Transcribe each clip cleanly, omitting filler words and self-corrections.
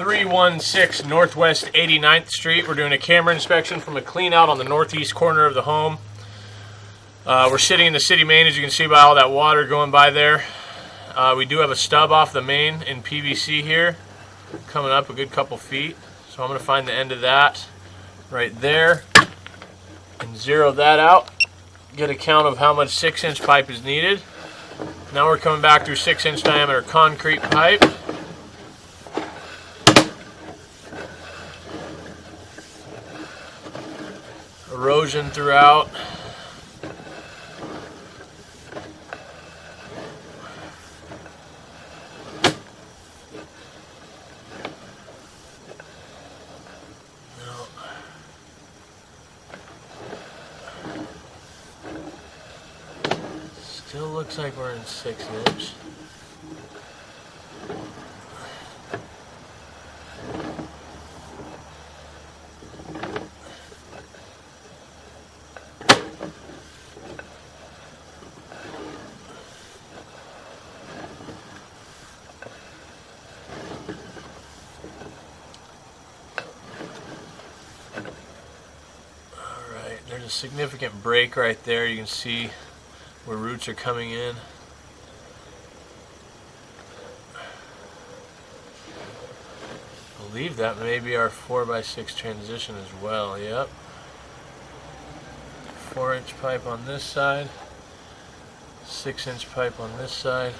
316 Northwest 89th Street. We're doing a camera inspection from a clean out on the northeast corner of the home. We're sitting in the city main, as you can see by all that water going by there. We do have a stub off the main in PVC here, coming up a good couple feet. So I'm going to find the end of that right there and zero that out. Get a count of how much 6-inch pipe is needed. Now we're coming back through 6-inch diameter concrete pipe. Erosion throughout. Still looks like we're in 6-inch. There's a significant break right there. You can see where roots are coming in. I believe that may be our 4x6 transition as well. Yep. 4-inch pipe on this side, 6-inch pipe on this side.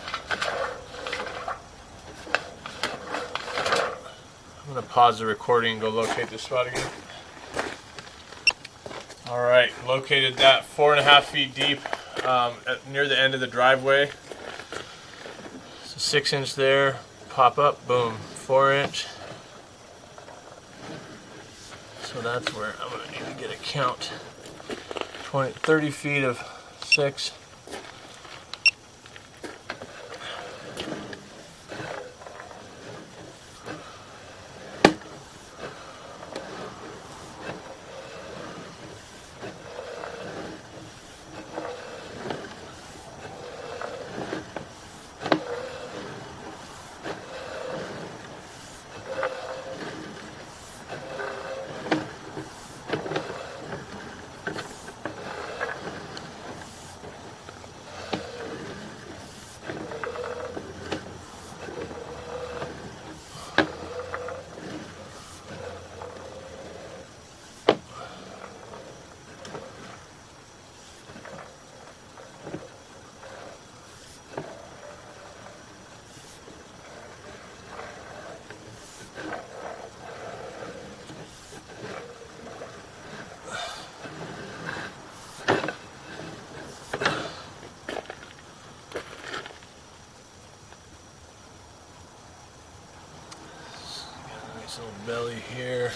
I'm going to pause the recording and go locate this spot again. Alright, located that 4.5 feet deep near the end of the driveway. So 6-inch there, pop up, boom, 4-inch. So that's where I'm going to need to get a count. 30 feet of 6. Little belly here.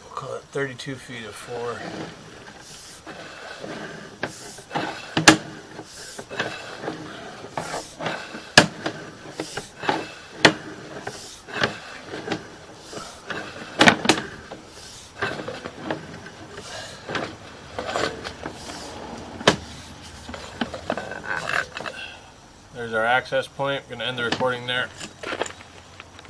We'll call it 32 feet of 4. There's our access point. I'm going to end the recording there.